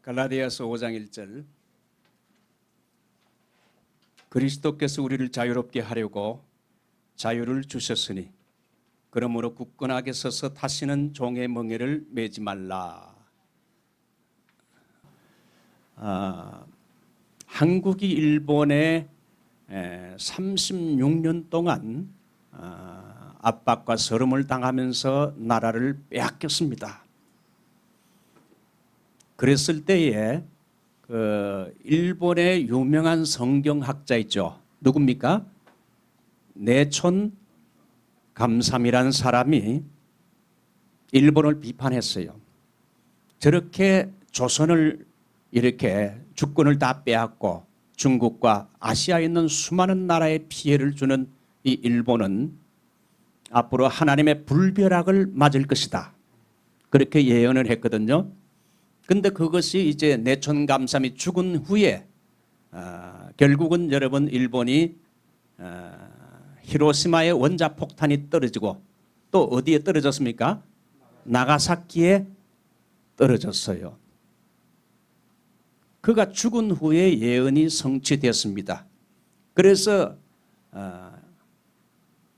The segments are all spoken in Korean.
갈라디아서 5장 1절 그리스도께서 우리를 자유롭게 하려고 자유를 주셨으니 그러므로 굳건하게 서서 다시는 종의 멍에를 매지 말라. 한국이 일본에 36년 동안 압박과 서름을 당하면서 나라를 빼앗겼습니다. 그랬을 때에 일본의 유명한 성경학자 있죠. 누굽니까? 내촌 감삼이라는 사람이 일본을 비판했어요. 저렇게 조선을 이렇게 주권을 다 빼앗고 중국과 아시아에 있는 수많은 나라에 피해를 주는 이 일본은 앞으로 하나님의 불벼락을 맞을 것이다. 그렇게 예언을 했거든요. 근데 그것이 이제 내촌 감삼이 죽은 후에 결국은 여러분 일본이 히로시마의 원자폭탄이 떨어지고 또 어디에 떨어졌습니까? 나가사키에 떨어졌어요. 그가 죽은 후에 예언이 성취됐습니다. 그래서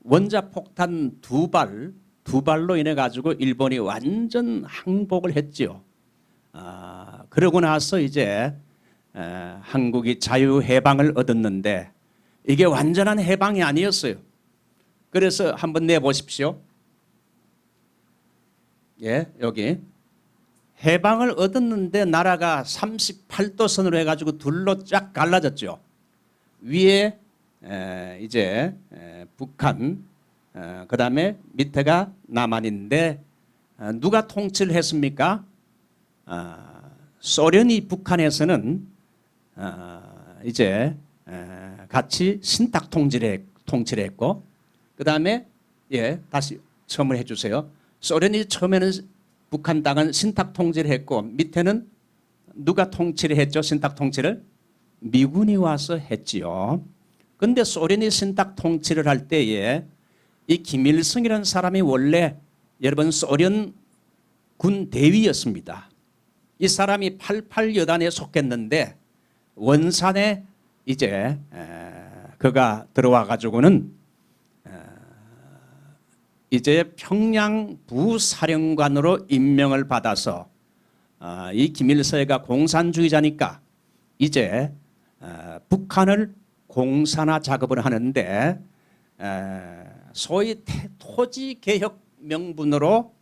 원자폭탄 두 발로 인해 가지고 일본이 완전 항복을 했지요. 그러고 나서 이제 한국이 자유해방을 얻었는데 이게 완전한 해방이 아니었어요. 그래서 한번 내보십시오. 예, 여기 해방을 얻었는데 나라가 38도선으로 해가지고 둘로 쫙 갈라졌죠. 위에 이제 북한, 그 다음에 밑에가 남한인데 누가 통치를 했습니까? 소련이 북한에서는 이제 같이 신탁 통치를 했고, 그 다음에 다시 처음을 해주세요. 소련이 처음에는 북한 땅은 신탁 통치를 했고 밑에는 누가 통치를 했죠? 신탁 통치를 미군이 와서 했지요. 그런데 소련이 신탁 통치를 할 때에 이 김일성이라는 사람이 원래 여러분 소련 군 대위였습니다. 이 사람이 88 여단에 속했는데 원산에 이제 그가 들어와 가지고는 이제 평양 부사령관으로 임명을 받아서 이 김일성이가 공산주의자니까 이제 북한을 공산화 작업을 하는데 소위 토지개혁 명분으로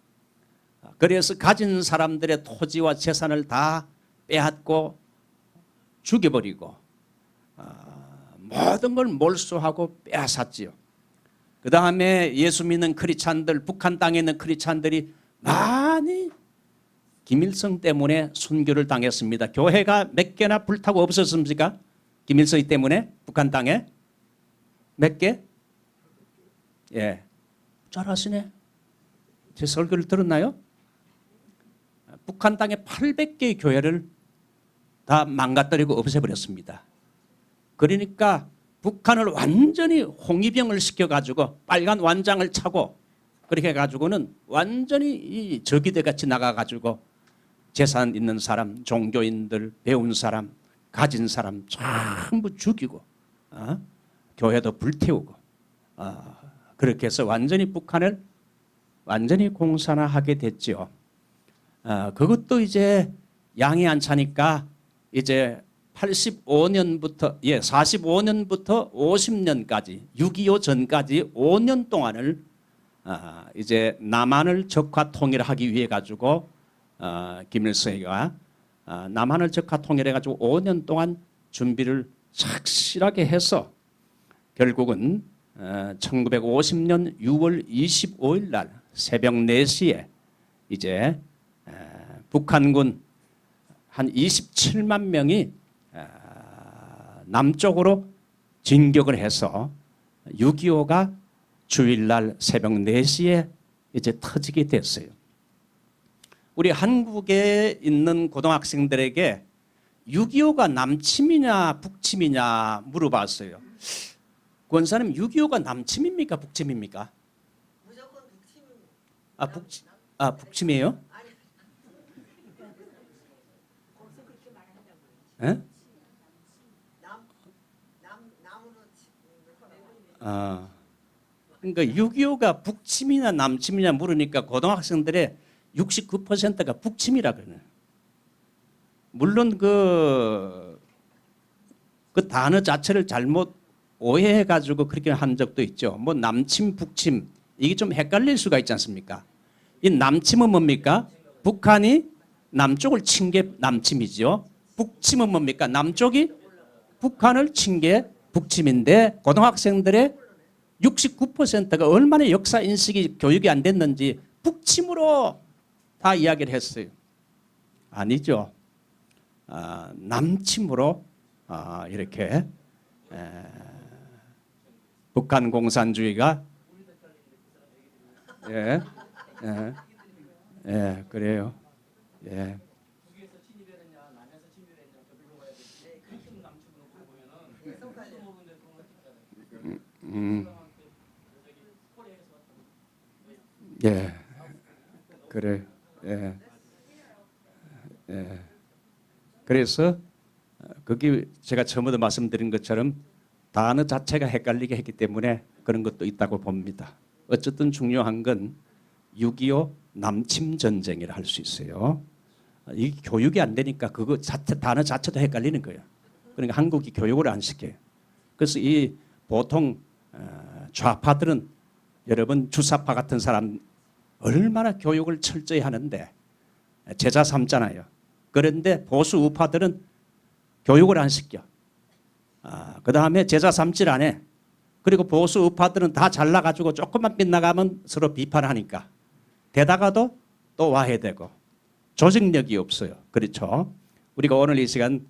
그래서 가진 사람들의 토지와 재산을 다 빼앗고 죽여버리고 모든 걸 몰수하고 빼앗았지요. 그 다음에 예수 믿는 크리스찬들, 북한 땅에 있는 크리스찬들이 많이 김일성 때문에 순교를 당했습니다. 교회가 몇 개나 불타고 없었습니까? 김일성 때문에 북한 땅에 몇 개? 예, 잘하시네. 제 설교를 들었나요? 북한 땅에 800개의 교회를 다 망가뜨리고 없애버렸습니다. 그러니까 북한을 완전히 홍위병을 시켜가지고 빨간 완장을 차고 그렇게 해가지고는 완전히 이 저기대 같이 나가가지고 재산 있는 사람, 종교인들, 배운 사람, 가진 사람 전부 죽이고 교회도 불태우고 그렇게 해서 완전히 북한을 완전히 공산화하게 됐죠. 그것도 이제 양이 안 차니까 이제 85년부터 45년부터 50년까지 6.25 전까지 5년 동안을 이제 남한을 적화 통일하기 위해 가지고 김일성이가 남한을 적화 통일해 가지고 5년 동안 준비를 착실하게 해서 결국은 1950년 6월 25일 날 새벽 4시에 이제 북한군 한 27만 명이 남쪽으로 진격을 해서 6.25가 주일날 새벽 4시에 이제 터지게 됐어요. 우리 한국에 있는 고등학생들에게 6.25가 남침이냐 북침이냐 물어봤어요. 권사님 6.25가 남침입니까 북침입니까? 무조건 북침입니다. 북침이에요? 예? 아, 그러니까 6.25가 북침이냐 남침이냐 물으니까 고등학생들의 69%가 북침이라 그러네. 물론 그 단어 자체를 잘못 오해해가지고 그렇게 한 적도 있죠. 뭐 남침, 북침 이게 좀 헷갈릴 수가 있지 않습니까? 이 남침은 뭡니까? 북한이 남쪽을 친 게 남침이죠. 북침은 뭡니까? 남쪽이 북한을 친 게 북침인데 고등학생들의 69%가 얼마나 역사 인식이 교육이 안 됐는지 북침으로 다 이야기를 했어요. 아니죠. 남침으로 이렇게 북한 공산주의가 예, 예, 예, 그래요. 예. 예, 그래, 예, 예. 그래서 거기 제가 처음부터 말씀드린 것처럼 단어 자체가 헷갈리게 했기 때문에 그런 것도 있다고 봅니다. 어쨌든 중요한 건 6.25 남침 전쟁이라 할 수 있어요. 이 교육이 안 되니까 그거 자체 단어 자체도 헷갈리는 거예요. 그러니까 한국이 교육을 안 시켜요. 그래서 이 보통 좌파들은 여러분 주사파 같은 사람 얼마나 교육을 철저히 하는데 제자 삼잖아요. 그런데 보수 우파들은 교육을 안 시켜. 그 다음에 제자 삼질 안 해. 그리고 보수 우파들은 다 잘나가지고 조금만 빗나가면 서로 비판하니까 되다가도 또 와해되고 조직력이 없어요. 그렇죠. 우리가 오늘 이 시간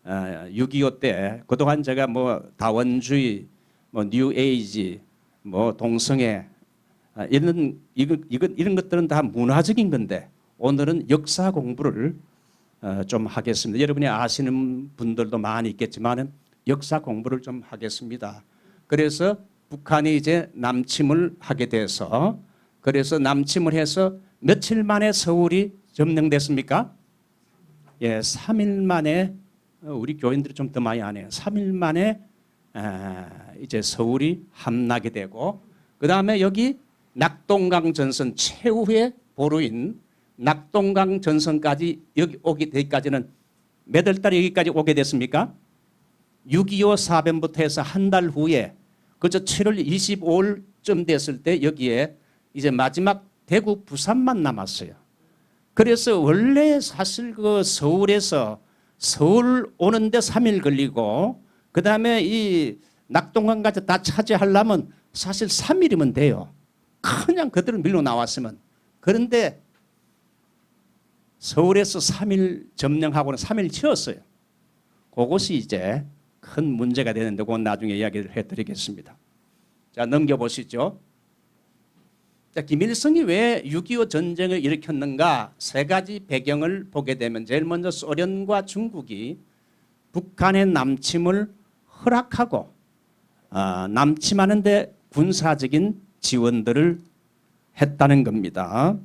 6.25 때 그동안 제가 뭐 다원주의, 뭐 뉴에이지, 뭐 동성애 이런 것들은 다 문화적인 건데 오늘은 역사 공부를 좀 하겠습니다. 여러분이 아시는 분들도 많이 있겠지만 역사 공부를 좀 하겠습니다. 그래서 북한이 이제 남침을 하게 돼서 그래서 남침을 해서 며칠 만에 서울이 점령됐습니까? 예, 3일 만에 우리 교인들이 좀 더 많이 안 해요. 3일 만에 이제 서울이 함나게 되고 그 다음에 여기 낙동강 전선 최후의 보루인 낙동강 전선까지 여기 오게 되기까지는 몇 월 달에 여기까지 오게 됐습니까? 6.25 사변부터 해서 한 달 후에 그저 7월 25일쯤 됐을 때 여기에 이제 마지막 대구 부산만 남았어요. 그래서 원래 사실 그 서울에서 서울 오는데 3일 걸리고 그 다음에 이 낙동강까지 다 차지하려면 사실 3일이면 돼요. 그냥 그대로 밀고 나왔으면. 그런데 서울에서 3일 점령하고는 3일 치웠어요. 그것이 이제 큰 문제가 되는데 그건 나중에 이야기를 해드리겠습니다. 자, 넘겨보시죠. 자, 김일성이 왜 6.25 전쟁을 일으켰는가 세 가지 배경을 보게 되면 제일 먼저 소련과 중국이 북한의 남침을 허락하고 남침하는 데 군사적인 지원들을 했다는 겁니다.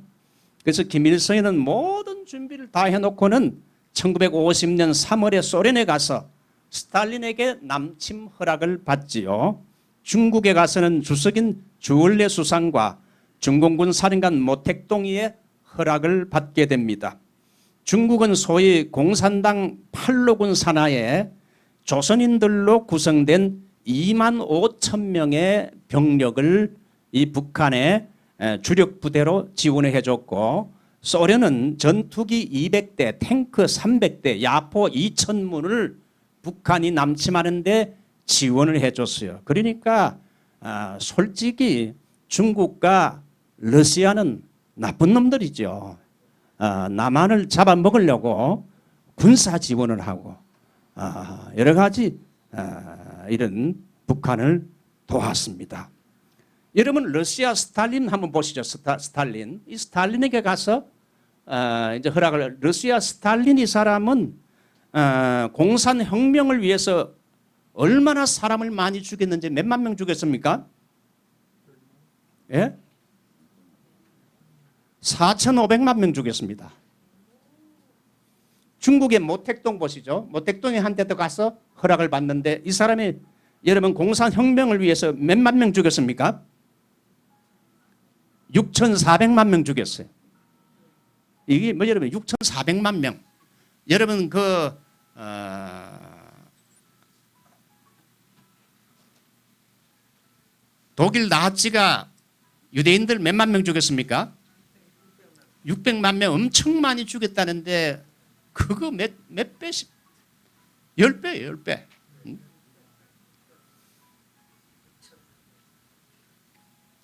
그래서 김일성이는 모든 준비를 다 해놓고는 1950년 3월에 소련에 가서 스탈린에게 남침 허락을 받지요. 중국에 가서는 주석인 주얼레 수상과 중공군 사령관 모택동이의 허락을 받게 됩니다. 중국은 소위 공산당 팔로군 산하에 조선인들로 구성된 2만 5천 명의 병력을 이 북한의 주력 부대로 지원을 해줬고 소련은 전투기 200대, 탱크 300대, 야포 2,000문을 북한이 남침하는 데 지원을 해줬어요. 그러니까 솔직히 중국과 러시아는 나쁜 놈들이죠. 남한을 잡아먹으려고 군사 지원을 하고 여러 가지 이런 북한을 도왔습니다. 여러분 러시아 스탈린 한번 보시죠. 스탈린. 이 스탈린에게 가서 이제 허락을 러시아 스탈린 이 사람은 공산혁명을 위해서 얼마나 사람을 많이 죽였는지 몇만 명 죽였습니까? 예? 4,500만 명 죽였습니다. 중국의 모택동 보시죠. 모택동에 한테도 가서 허락을 받는데 이 사람이 여러분 공산혁명을 위해서 몇만 명 죽였습니까? 6,400만 명 죽였어요. 이게 뭐 여러분 6,400만 명. 여러분 독일 나치가 유대인들 몇만 명 죽였습니까? 600만 명 엄청 많이 죽였다는데 그거 몇 배씩 10배예요, 10배.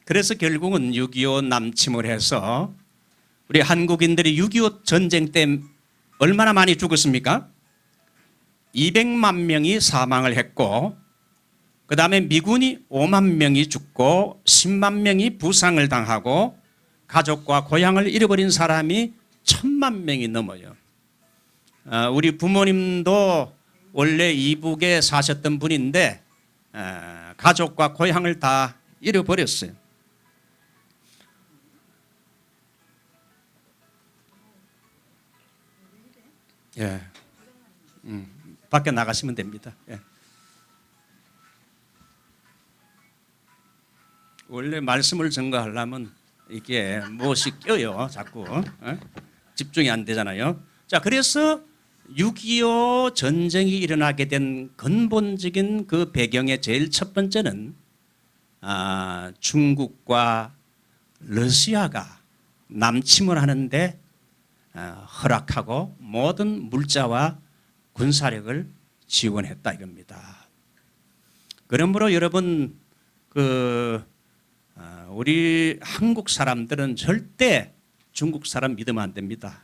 그래서 결국은 6.25 남침을 해서 우리 한국인들이 6.25 전쟁 때 얼마나 많이 죽었습니까? 200만 명이 사망을 했고 그 다음에 미군이 5만 명이 죽고 10만 명이 부상을 당하고 가족과 고향을 잃어버린 사람이 1,000만 명이 넘어요. 우리 부모님도 원래 이북에 사셨던 분인데 가족과 고향을 다 잃어버렸어요. 예, 밖에 나가시면 됩니다. 예. 원래 말씀을 전가하려면 이게 무엇이 껴요, 자꾸 집중이 안 되잖아요. 자, 그래서 6.25 전쟁이 일어나게 된 근본적인 그 배경의 제일 첫 번째는 중국과 러시아가 남침을 하는데 허락하고 모든 물자와 군사력을 지원했다 이겁니다. 그러므로 여러분 우리 한국 사람들은 절대 중국 사람 믿으면 안 됩니다.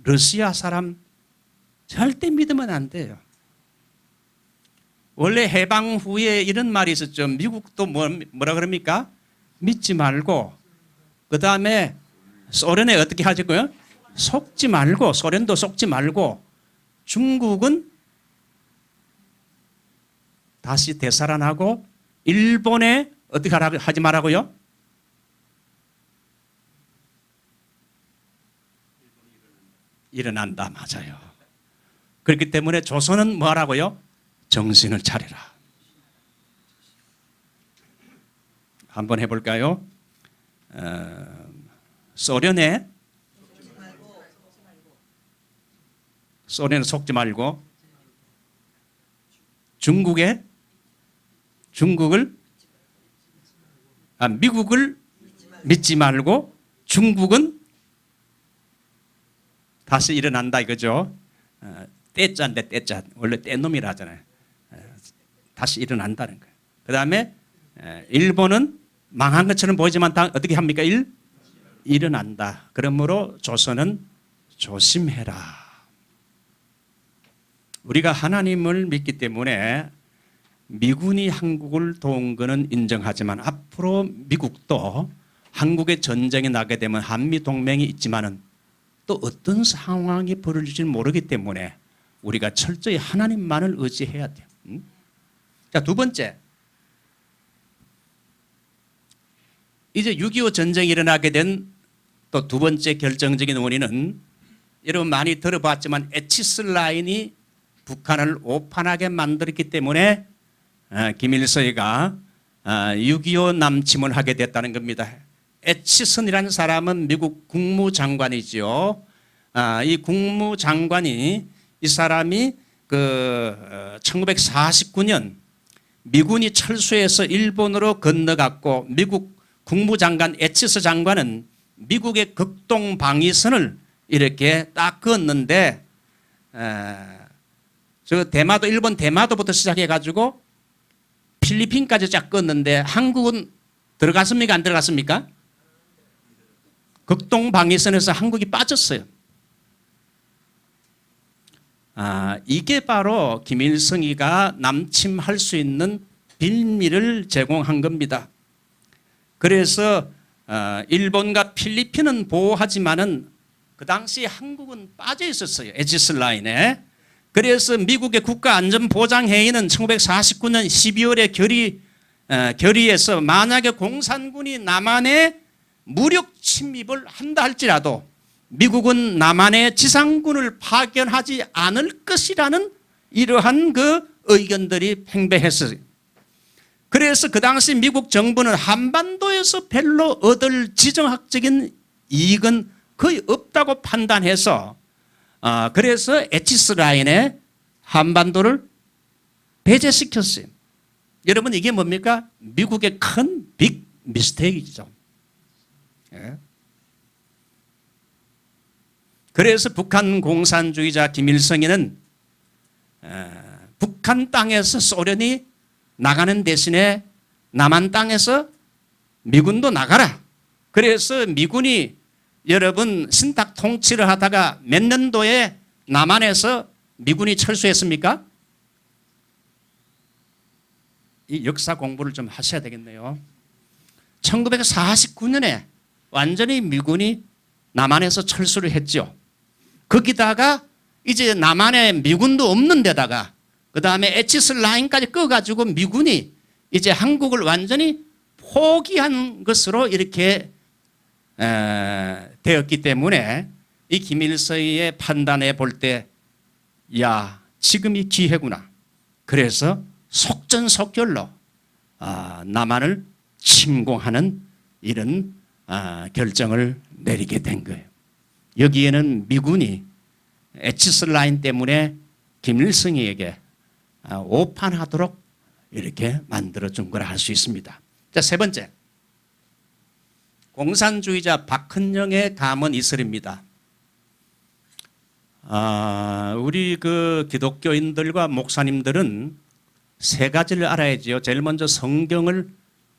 러시아 사람 절대 믿으면 안 돼요. 원래 해방 후에 이런 말이 있었죠. 미국도 뭐라 그럽니까? 믿지 말고 그 다음에 소련에 어떻게 하셨고요? 속지 말고 소련도 속지 말고 중국은 다시 되살아나고 일본에 어떻게 하지 말라고요? 일어난다. 맞아요. 그렇기 때문에 조선은 뭐 하라고요? 정신을 차려라. 한번 해볼까요? 소련은 속지 말고 미국을 믿지 말고 중국은 다시 일어난다 이거죠. 떼짜인데 떼짜 원래 떼놈이라 하잖아요. 다시 일어난다는 거예요. 그 다음에 일본은 망한 것처럼 보이지만 어떻게 합니까? 일어난다. 그러므로 조선은 조심해라. 우리가 하나님을 믿기 때문에 미군이 한국을 도운 것은 인정하지만 앞으로 미국도 한국의 전쟁이 나게 되면 한미동맹이 있지만은 또 어떤 상황이 벌어질지 모르기 때문에 우리가 철저히 하나님만을 의지해야 돼요. 자, 두 번째. 이제 6.25 전쟁이 일어나게 된 또 두 번째 결정적인 원인은 여러분 많이 들어봤지만 에치스 라인이 북한을 오판하게 만들었기 때문에 김일성이가 6.25 남침을 하게 됐다는 겁니다. 에치슨이라는 사람은 미국 국무장관이죠. 이 국무장관이 이 사람이 1949년 미군이 철수해서 일본으로 건너갔고 미국 국무장관 에치스 장관은 미국의 극동 방위선을 이렇게 딱 그었는데 저 대마도 일본 대마도부터 시작해가지고 필리핀까지 쫙 껐는데 한국은 들어갔습니까? 안 들어갔습니까? 극동 방위선에서 한국이 빠졌어요. 이게 바로 김일성이가 남침할 수 있는 빌미를 제공한 겁니다. 그래서 일본과 필리핀은 보호하지만은 그 당시 한국은 빠져 있었어요. 에지스 라인에. 그래서 미국의 국가안전보장회의는 1949년 12월에 결의해서 만약에 공산군이 남한에 무력 침입을 한다 할지라도 미국은 남한의 지상군을 파견하지 않을 것이라는 이러한 그 의견들이 팽배했어요. 그래서 그 당시 미국 정부는 한반도에서 별로 얻을 지정학적인 이익은 거의 없다고 판단해서 그래서 에치스 라인에 한반도를 배제시켰어요. 여러분 이게 뭡니까? 미국의 큰 빅 미스테이크죠. 예. 그래서 북한 공산주의자 김일성이는 북한 땅에서 소련이 나가는 대신에 남한 땅에서 미군도 나가라. 그래서 미군이 여러분 신탁 통치를 하다가 몇 년도에 남한에서 미군이 철수했습니까? 이 역사 공부를 좀 하셔야 되겠네요. 1949년에 완전히 미군이 남한에서 철수를 했죠. 거기다가 이제 남한에 미군도 없는 데다가 그 다음에 에치스 라인까지 꺼가지고 미군이 이제 한국을 완전히 포기한 것으로 이렇게 되었기 때문에 이 김일성의 판단해 볼 때 야, 지금이 기회구나. 그래서 속전속결로 남한을 침공하는 이런 결정을 내리게 된 거예요. 여기에는 미군이 에치스 라인 때문에 김일성에게 오판하도록 이렇게 만들어준 거라 할 수 있습니다. 자, 세 번째. 공산주의자 박헌영의 감언 이설입니다. 우리 그 기독교인들과 목사님들은 세 가지를 알아야지요. 제일 먼저 성경을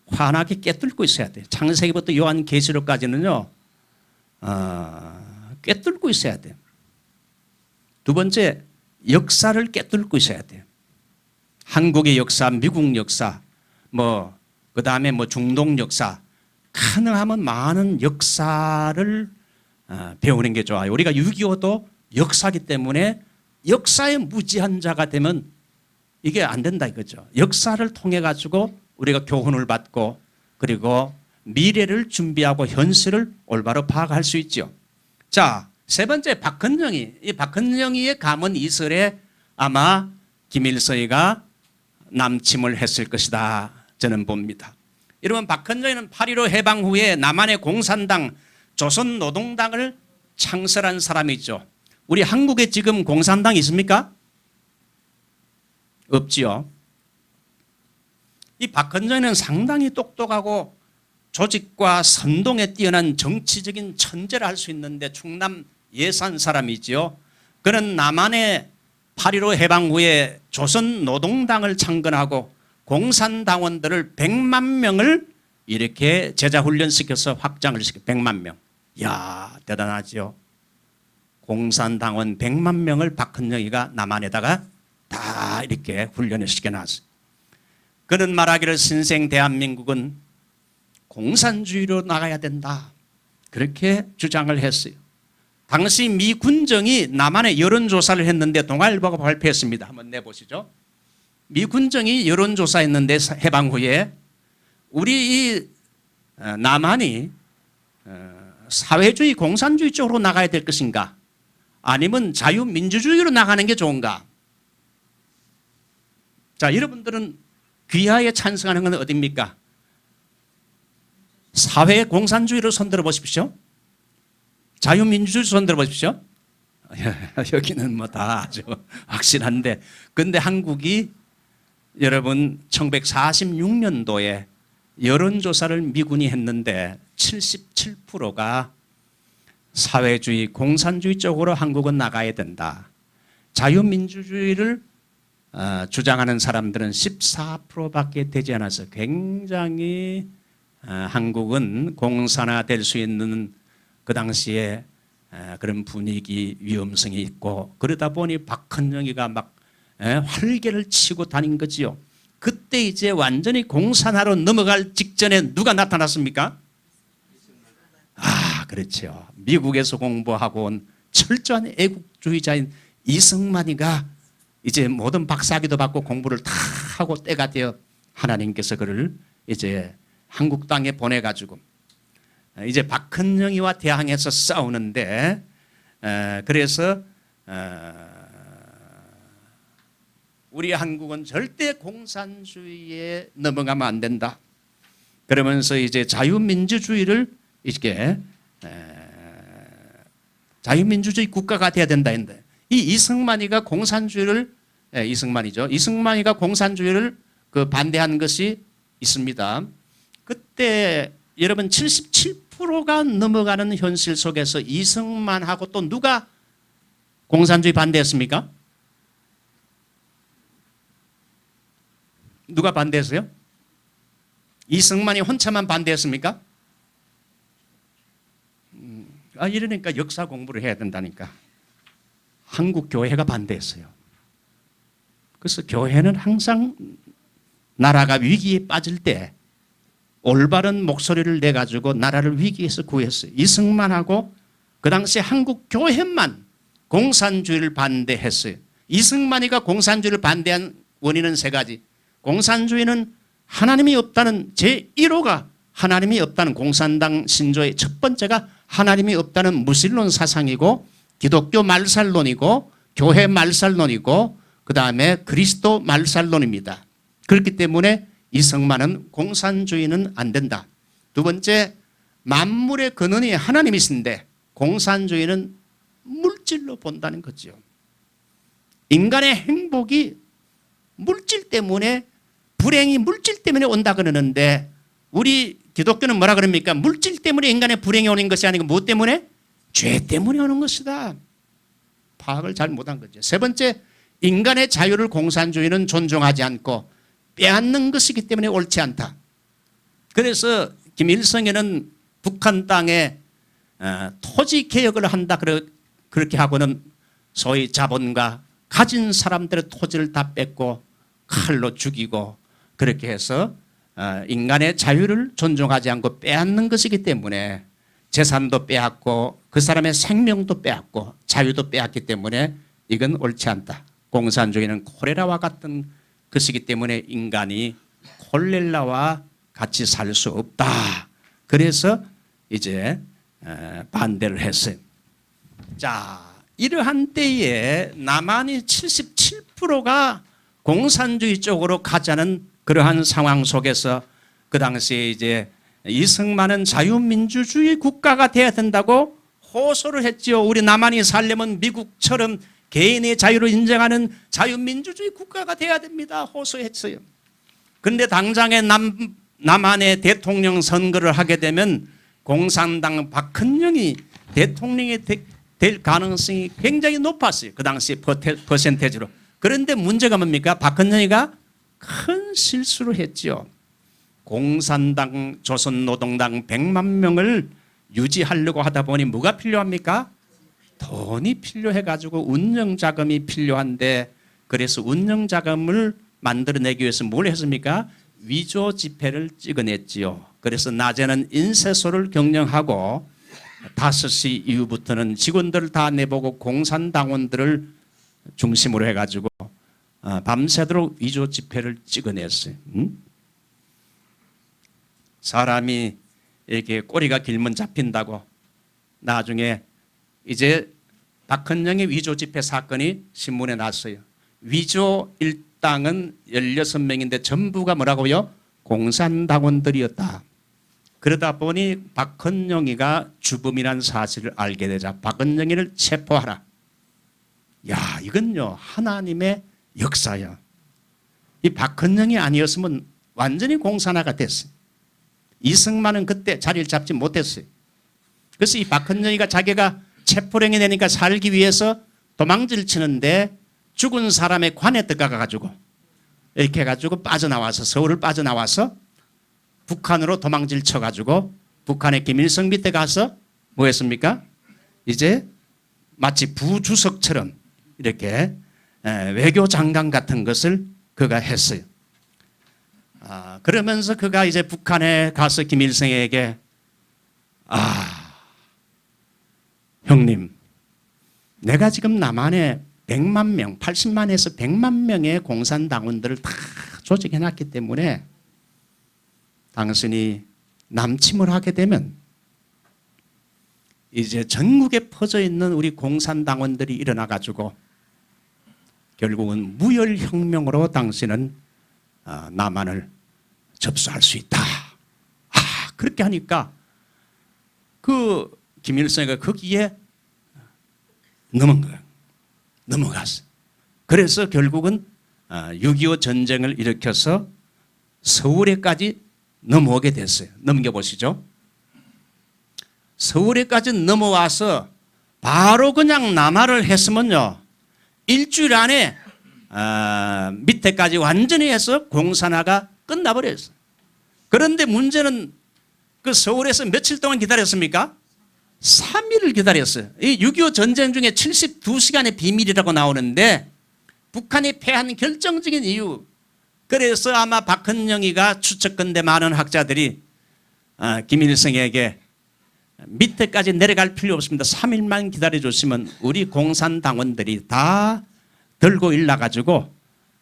환하게 꿰뚫고 있어야 돼요. 창세기부터 요한계시록까지는요. 꿰뚫고 있어야 돼요. 두 번째, 역사를 꿰뚫고 있어야 돼요. 한국의 역사, 미국 역사, 그 다음에 중동 역사, 가능하면 많은 역사를 배우는 게 좋아요. 우리가 6.25도 역사기 때문에 역사에 무지한 자가 되면 이게 안 된다 이거죠. 역사를 통해 가지고 우리가 교훈을 받고 그리고 미래를 준비하고 현실을 올바로 파악할 수 있죠. 자, 세 번째 이 박헌영이의 감언 이설에 아마 김일성이가 남침을 했을 것이다 저는 봅니다. 여러분 박헌영이는 8.15 해방 후에 남한의 공산당 조선노동당을 창설한 사람이죠. 우리 한국에 지금 공산당 있습니까? 없지요. 이 박헌영이는 상당히 똑똑하고 조직과 선동에 뛰어난 정치적인 천재를 할 수 있는데 충남 예산 사람이지요. 그는 남한의 8.15 해방 후에 조선노동당을 창건하고 공산당원들을 100만 명을 이렇게 제자훈련시켜서 확장을 시켜 100만 명. 이야 대단하죠. 공산당원 100만 명을 박헌영이가 남한에다가 다 이렇게 훈련을 시켜놨어요. 그는 말하기를 신생 대한민국은 공산주의로 나가야 된다. 그렇게 주장을 했어요. 당시 미 군정이 남한에 여론조사를 했는데 동아일보가 발표했습니다. 한번 내보시죠. 미 군정이 여론조사했는데 해방 후에 우리 이 남한이 사회주의 공산주의 쪽으로 나가야 될 것인가 아니면 자유민주주의로 나가는 게 좋은가. 자, 여러분들은 귀하에 찬성하는 건 어디입니까? 사회 공산주의로 손들어 보십시오. 자유민주주의 손들어 보십시오. 여기는 다 아주 확실한데 근데 한국이 여러분 1946년도에 여론조사를 미군이 했는데 77%가 사회주의 공산주의 쪽으로 한국은 나가야 된다. 자유민주주의를 주장하는 사람들은 14%밖에 되지 않아서 굉장히 한국은 공산화될 수 있는 그 당시에 그런 분위기 위험성이 있고 그러다 보니 박헌영이가 막 활개를 치고 다닌 거지요. 그때 이제 완전히 공산화로 넘어갈 직전에 누가 나타났습니까? 그렇죠. 미국에서 공부하고 온 철저한 애국주의자인 이승만이가 이제 모든 박사학위도 받고 공부를 다 하고 때가 되어 하나님께서 그를 이제 한국 땅에 보내가지고 이제 박헌영이와 대항해서 싸우는데 그래서 우리 한국은 절대 공산주의에 넘어가면 안 된다. 그러면서 이제 자유민주주의를 이렇게 자유민주주의 국가가 돼야 된다 했는데 이 이승만이가 공산주의를 이승만이가 공산주의를 반대한 것이 있습니다. 그때 여러분 77%가 넘어가는 현실 속에서 이승만하고 또 누가 공산주의 반대했습니까? 누가 반대했어요? 이승만이 혼자만 반대했습니까? 이러니까 역사 공부를 해야 된다니까. 한국 교회가 반대했어요. 그래서 교회는 항상 나라가 위기에 빠질 때 올바른 목소리를 내가지고 나라를 위기에서 구했어요. 이승만하고 그 당시 한국 교회만 공산주의를 반대했어요. 이승만이가 공산주의를 반대한 원인은 세 가지. 공산주의는 하나님이 없다는 제1호가 하나님이 없다는 공산당 신조의 첫 번째가 하나님이 없다는 무신론 사상이고 기독교 말살론이고 교회 말살론이고 그 다음에 그리스도 말살론입니다. 그렇기 때문에 이승만은 공산주의는 안 된다. 두 번째, 만물의 근원이 하나님이신데 공산주의는 물질로 본다는 거죠. 인간의 행복이 물질 때문에 불행이 물질 때문에 온다 그러는데 우리 기독교는 뭐라 그럽니까? 물질 때문에 인간의 불행이 오는 것이 아니고 무엇 때문에? 죄 때문에 오는 것이다. 파악을 잘 못한 거죠. 세 번째, 인간의 자유를 공산주의는 존중하지 않고 빼앗는 것이기 때문에 옳지 않다. 그래서 김일성에는 북한 땅에 토지 개혁을 한다 그렇게 하고는 소위 자본가 가진 사람들의 토지를 다 뺏고 칼로 죽이고 그렇게 해서 인간의 자유를 존중하지 않고 빼앗는 것이기 때문에 재산도 빼앗고 그 사람의 생명도 빼앗고 자유도 빼앗기 때문에 이건 옳지 않다. 공산주의는 콜레라와 같은 것이기 때문에 인간이 콜레라와 같이 살 수 없다. 그래서 이제 반대를 했어요. 자, 이러한 때에 남한이 77%가 공산주의 쪽으로 가자는 그러한 상황 속에서 그 당시에 이제 이승만은 자유민주주의 국가가 돼야 된다고 호소를 했지요. 우리 남한이 살려면 미국처럼 개인의 자유를 인정하는 자유민주주의 국가가 돼야 됩니다. 호소했어요. 그런데 당장에 남한의 대통령 선거를 하게 되면 공산당 박헌영이 대통령이 될 가능성이 굉장히 높았어요. 그 당시 퍼센테이지로. 그런데 문제가 뭡니까? 박헌영이가 큰 실수를 했죠. 공산당, 조선노동당 100만 명을 유지하려고 하다 보니 뭐가 필요합니까? 돈이 필요해가지고 운영자금이 필요한데 그래서 운영자금을 만들어내기 위해서 뭘 했습니까? 위조 지폐를 찍어냈지요. 그래서 낮에는 인쇄소를 경영하고 5시 이후부터는 직원들을 다 내보고 공산당원들을 중심으로 해가지고 밤새도록 위조 지폐를 찍어냈어요. 사람이 이렇게 꼬리가 길면 잡힌다고 나중에 이제 박헌영의 위조 지폐 사건이 신문에 났어요. 위조 일당은 16명인데 전부가 뭐라고요? 공산당원들이었다. 그러다 보니 박헌영이가 주범이라는 사실을 알게 되자 박헌영이를 체포하라. 야, 이건요 하나님의 역사야. 이 박헌영이 아니었으면 완전히 공산화가 됐어요. 이승만은 그때 자리를 잡지 못했어요. 그래서 이 박헌영이가 자기가 체포령이 되니까 살기 위해서 도망질 치는데 죽은 사람의 관에 들어가가지고 이렇게 해가지고 빠져나와서 서울을 빠져나와서 북한으로 도망질 쳐가지고 북한의 김일성 밑에 가서 뭐 했습니까? 이제 마치 부주석처럼 이렇게 외교장관 같은 것을 그가 했어요. 그러면서 그가 이제 북한에 가서 김일성에게 형님, 내가 지금 남한에 100만 명, 80만에서 100만 명의 공산당원들을 다 조직해놨기 때문에 당신이 남침을 하게 되면 이제 전국에 퍼져 있는 우리 공산당원들이 일어나 가지고 결국은 무혈혁명으로 당신은 남한을 접수할 수 있다. 그렇게 하니까 그 김일성이가 거기에 넘어갔어요. 그래서 결국은 6.25 전쟁을 일으켜서 서울에까지 넘어오게 됐어요. 넘겨보시죠. 서울에까지 넘어와서 바로 그냥 남하를 했으면요, 일주일 안에 밑에까지 완전히 해서 공산화가 끝나버렸어요. 그런데 문제는 그 서울에서 며칠 동안 기다렸습니까? 3일을 기다렸어요. 이 6.25 전쟁 중에 72시간의 비밀이라고 나오는데 북한이 패한 결정적인 이유, 그래서 아마 박헌영이가 추측컨대 많은 학자들이 김일성에게 밑에까지 내려갈 필요 없습니다. 3일만 기다려주시면 우리 공산당원들이 다 들고 일나가지고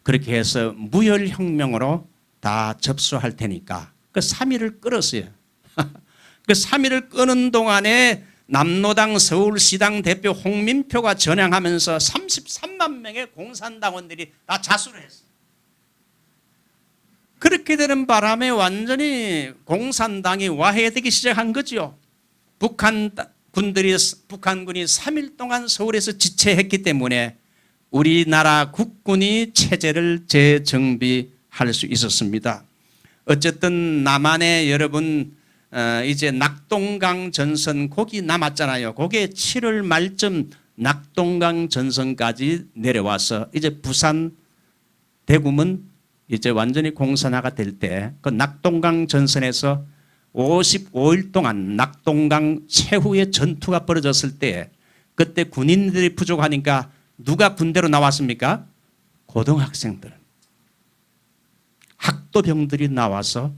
그렇게 해서 무혈혁명으로 다 접수할 테니까 그 3일을 끌었어요. 그 3일을 끄는 동안에 남로당 서울시당 대표 홍민표가 전향하면서 33만 명의 공산당원들이 다 자수를 했어요. 그렇게 되는 바람에 완전히 공산당이 와해되기 시작한 거죠. 북한군이 3일 동안 서울에서 지체했기 때문에 우리나라 국군이 체제를 재정비할 수 있었습니다. 어쨌든 남한에 여러분 이제 낙동강 전선 거기 남았잖아요. 그게 7월 말쯤 낙동강 전선까지 내려와서 이제 부산 대구문 이제 완전히 공산화가 될 때 그 낙동강 전선에서 55일 동안 낙동강 최후의 전투가 벌어졌을 때 그때 군인들이 부족하니까 누가 군대로 나왔습니까? 고등학생들, 학도병들이 나와서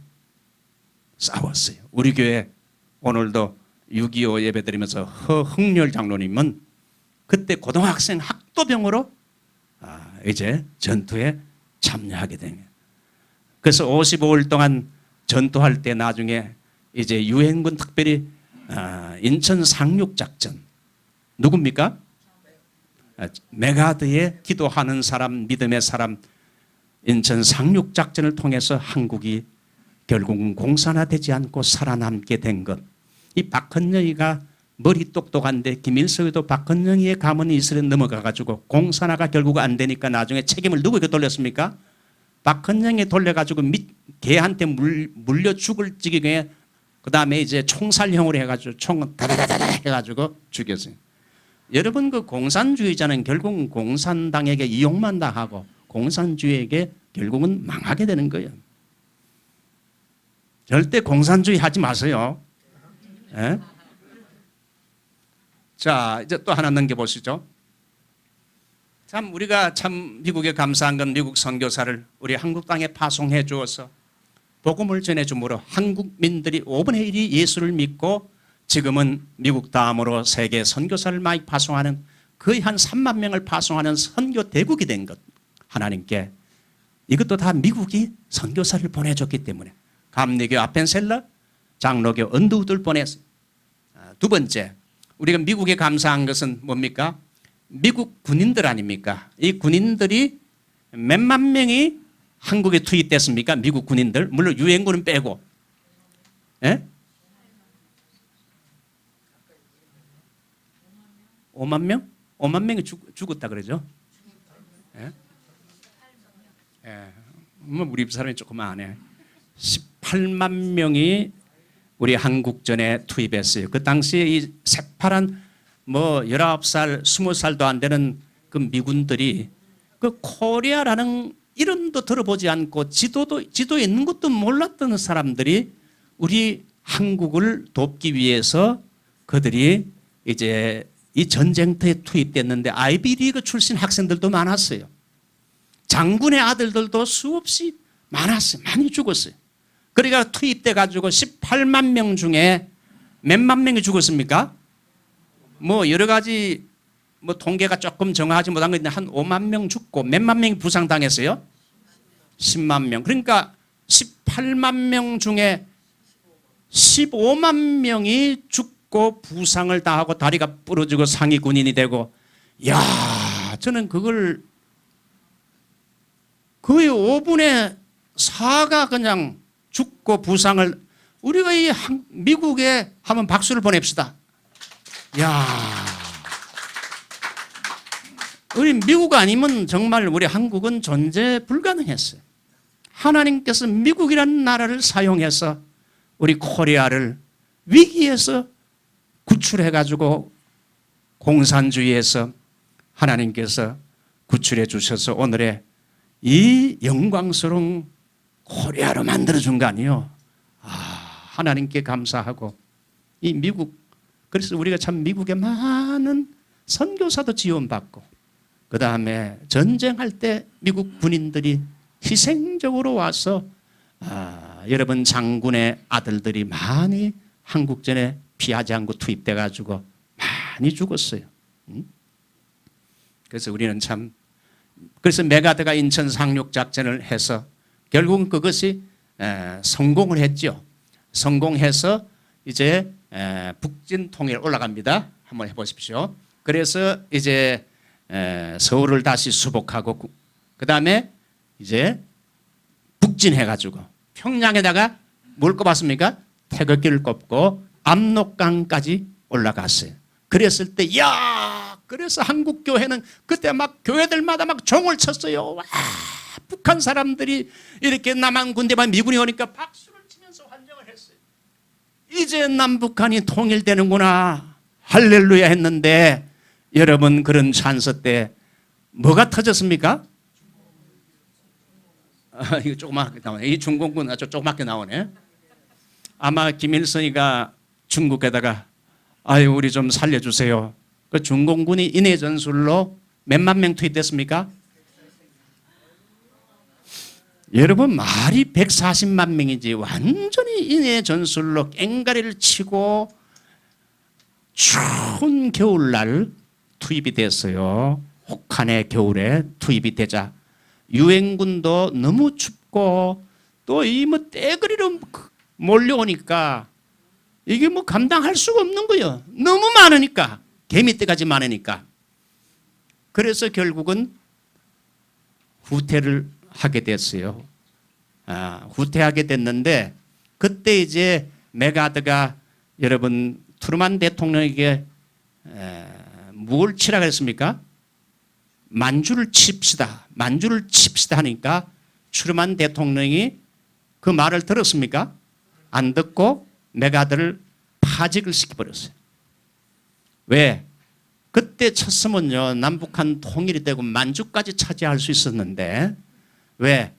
싸웠어요. 우리 교회 오늘도 6.25 예배 드리면서 허흥렬 장로님은 그때 고등학생 학도병으로 이제 전투에 참여하게 됩니다. 그래서 55일 동안 전투할 때 나중에 이제 유엔군 특별히 인천 상륙작전 누굽니까? 메가드의 기도하는 사람, 믿음의 사람, 인천 상륙작전을 통해서 한국이 결국은 공산화되지 않고 살아남게 된 것. 이 박헌영이가 머리 똑똑한데 김일성도 박헌영이의 가문이 이스라엘 넘어가가지고 공산화가 결국 안 되니까 나중에 책임을 누구에게 돌렸습니까? 박헌영이 돌려가지고 걔한테 물려 죽을 지경에 그 다음에 이제 총살형으로 해가지고 총 다다다다 해가지고 죽였어요. 여러분 그 공산주의자는 결국은 공산당에게 이용만 당하고 공산주의에게 결국은 망하게 되는 거예요. 절대 공산주의 하지 마세요. 예? 자, 이제 또 하나 넘겨보시죠. 참 우리가 참 미국에 감사한 건 미국 선교사를 우리 한국 땅에 파송해 주어서 복음을 전해줌으로 한국민들이 5분의 1이 예수를 믿고 지금은 미국 다음으로 세계 선교사를 많이 파송하는 거의 한 3만 명을 파송하는 선교 대국이 된 것. 하나님께 이것도 다 미국이 선교사를 보내줬기 때문에 감리교 아펜셀러, 장로교 언두들 보냈어요. 두 번째, 우리가 미국에 감사한 것은 뭡니까? 미국 군인들 아닙니까? 이 군인들이 몇만 명이 한국에 투입됐습니까? 미국 군인들. 물론 유엔군은 빼고. 예? 5만 명? 5만 명이 죽었다 그러죠? 예? 예. 뭐 우리 사람이 조금 안 해. 18만 명이 우리 한국전에 투입했어요. 그 당시에 이 새파란 뭐 19살, 20살도 안 되는 그 미군들이 그 코리아라는 이름도 들어보지 않고 지도에 있는 것도 몰랐던 사람들이 우리 한국을 돕기 위해서 그들이 이제 이 전쟁터에 투입됐는데 아이비리그 출신 학생들도 많았어요. 장군의 아들들도 수없이 많았어요. 많이 죽었어요. 그러니까 투입돼 가지고 18만 명 중에 몇만 명이 죽었습니까? 뭐 여러 가지 뭐 통계가 조금 정확하지 못한 건데 한 5만 명 죽고 몇만 명이 부상당했어요? 10만 명. 그러니까 18만 명 중에 15만 명이 죽고 부상을 당하고 다리가 부러지고 상위 군인이 되고, 야, 저는 그걸 거의 5분의 4가 그냥 죽고 부상을, 우리가 이 미국에 한번 박수를 보냅시다. 야, 우리 미국 아니면 정말 우리 한국은 존재 불가능했어요. 하나님께서 미국이라는 나라를 사용해서 우리 코리아를 위기에서 구출해가지고 공산주의에서 하나님께서 구출해 주셔서 오늘의 이 영광스러운 코리아로 만들어준 거 아니에요. 하나님께 감사하고 이 미국, 그래서 우리가 참 미국에 많은 선교사도 지원받고, 그 다음에 전쟁할 때 미국 군인들이 희생적으로 와서 여러분 장군의 아들들이 많이 한국전에 피하지 않고 투입돼 가지고 많이 죽었어요. 그래서 우리는 참, 그래서 메가드가 인천 상륙 작전을 해서 결국은 그것이 성공을 했죠. 성공해서 이제 북진 통일 올라갑니다. 한번 해보십시오. 그래서 이제 서울을 다시 수복하고, 그 다음에 이제 북진해가지고 평양에다가 뭘 꼽았습니까? 태극기를 꼽고 압록강까지 올라갔어요. 그랬을 때, 야, 그래서 한국 교회는 그때 막 교회들마다 막 종을 쳤어요. 와, 북한 사람들이 이렇게 남한 군대만 미군이 오니까 박수를 치면서 환영을 했어요. 이제 남북한이 통일되는구나, 할렐루야 했는데, 여러분 그런 찬스 때 뭐가 터졌습니까? 이거 조그맣게 나오네. 이 중공군 아주 조그맣게 나오네. 아마 김일성이가 중국에다가 아유 우리 좀 살려주세요. 그 중공군이 인해 전술로 몇만 명 투입됐습니까? 여러분 말이 140만 명이지 완전히 인해 전술로 깽가리를 치고 추운 겨울날 투입이 됐어요. 혹한의 겨울에 투입이 되자 유엔군도 너무 춥고 또 이 뭐 떼거리로 몰려오니까 이게 뭐 감당할 수가 없는 거예요. 너무 많으니까, 개미떼까지 많으니까. 그래서 결국은 후퇴를 하게 됐어요. 후퇴하게 됐는데 그때 이제 메가드가 여러분 트루만 대통령에게 뭘 치라고 했습니까? 만주를 칩시다. 만주를 칩시다 하니까 트루만 대통령이 그 말을 들었습니까? 안 듣고 메가드를 파직을 시켜버렸어요. 왜? 그때 쳤으면요 남북한 통일이 되고 만주까지 차지할 수 있었는데, 왜?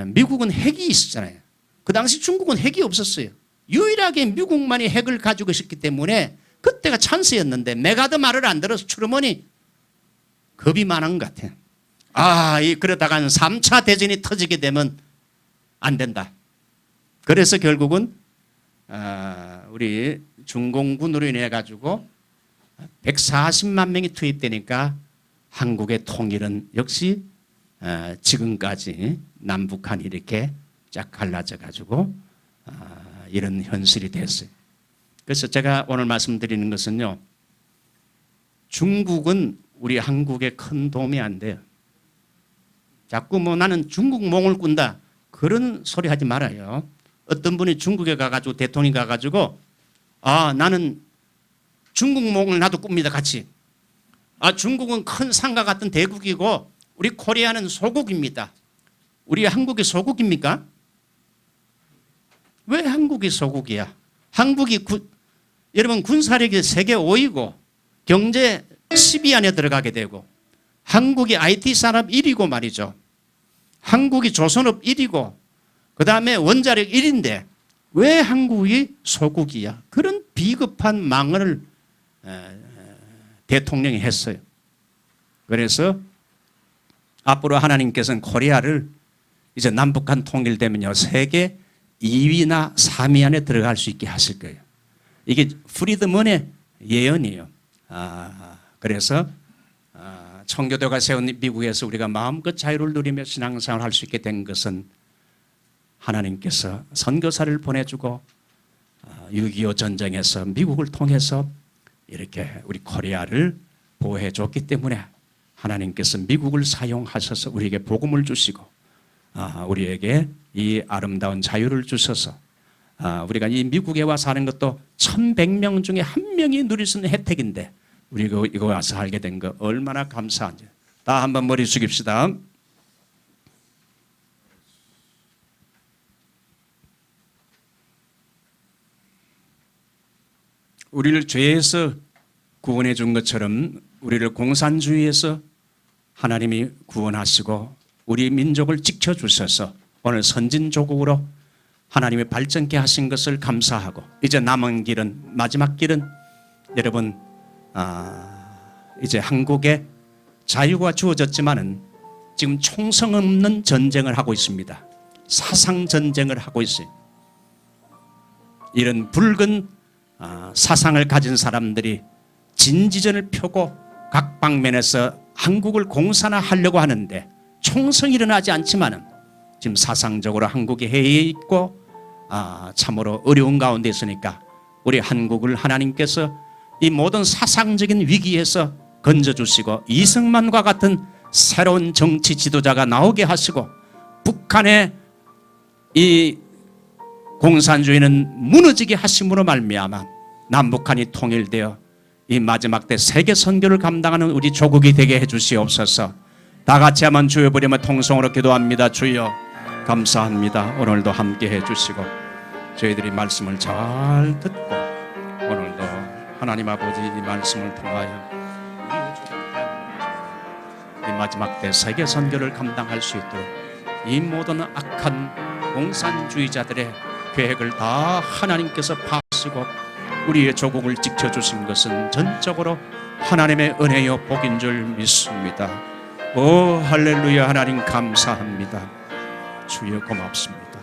미국은 핵이 있었잖아요. 그 당시 중국은 핵이 없었어요. 유일하게 미국만이 핵을 가지고 있었기 때문에 그때가 찬스였는데 메가드 말을 안 들어서 트루먼이 겁이 많은 것 같아요. 그러다가는 3차 대전이 터지게 되면 안 된다. 그래서 결국은 우리 중공군으로 인해 가지고 140만 명이 투입되니까 한국의 통일은 역시 지금까지 남북한이 이렇게 쫙 갈라져 가지고 이런 현실이 됐어요. 그래서 제가 오늘 말씀드리는 것은요, 중국은 우리 한국에 큰 도움이 안 돼요. 자꾸 뭐 나는 중국 몽을 꾼다 그런 소리 하지 말아요. 어떤 분이 중국에 가가지고 대통령이 가가지고 나는 중국 몽을 나도 꿉니다 같이. 중국은 큰 산과 같은 대국이고 우리 코리아는 소국입니다. 우리 한국이 소국입니까? 왜 한국이 소국이야? 한국이 여러분 군사력이 세계 5위고 경제 10위 안에 들어가게 되고 한국이 IT 산업 1위고 말이죠. 한국이 조선업 1위고 그 다음에 원자력 1위인데 왜 한국이 소국이야? 그런 비겁한 망언을 대통령이 했어요. 그래서 앞으로 하나님께서는 코리아를 이제 남북한 통일되면요 세계 2위나 3위 안에 들어갈 수 있게 하실 거예요. 이게 프리드먼의 예언이에요. 그래서 청교도가 세운 미국에서 우리가 마음껏 자유를 누리며 신앙생활을 할 수 있게 된 것은 하나님께서 선교사를 보내주고 6.25 전쟁에서 미국을 통해서 이렇게 우리 코리아를 보호해 줬기 때문에 하나님께서 미국을 사용하셔서 우리에게 복음을 주시고 우리에게 이 아름다운 자유를 주셔서 우리가 이 미국에 와 사는 것도 1,100명 중에 한 명이 누릴 수 있는 혜택인데 우리가 이거 와서 알게 된 거 얼마나 감사한지. 다 한번 머리 숙입시다. 우리를 죄에서 구원해 준 것처럼 우리를 공산주의에서 하나님이 구원하시고 우리 민족을 지켜주셔서 오늘 선진조국으로 하나님이 발전케 하신 것을 감사하고 이제 남은 길은 마지막 길은 여러분 이제 한국에 자유가 주어졌지만은 지금 총성 없는 전쟁을 하고 있습니다. 사상 전쟁을 하고 있어요. 이런 붉은 사상을 가진 사람들이 진지전을 펴고 각 방면에서 한국을 공산화하려고 하는데 총성이 일어나지 않지만은 지금 사상적으로 한국이 해에 있고 참으로 어려운 가운데 있으니까 우리 한국을 하나님께서 이 모든 사상적인 위기에서 건져주시고 이승만과 같은 새로운 정치 지도자가 나오게 하시고 북한의 이 공산주의는 무너지게 하심으로 말미암아 남북한이 통일되어 이 마지막 때 세계 선교를 감당하는 우리 조국이 되게 해주시옵소서. 다 같이 한번 주여 부르며 통성으로 기도합니다. 주여 감사합니다. 오늘도 함께 해주시고 저희들이 말씀을 잘 듣고 오늘도 하나님 아버지 이 말씀을 통하여 이 마지막 때 세계 선교를 감당할 수 있도록 이 모든 악한 공산주의자들의 계획을 다 하나님께서 파시고 우리의 조국을 지켜주신 것은 전적으로 하나님의 은혜요 복인 줄 믿습니다. 오 할렐루야. 하나님 감사합니다. 주여 고맙습니다.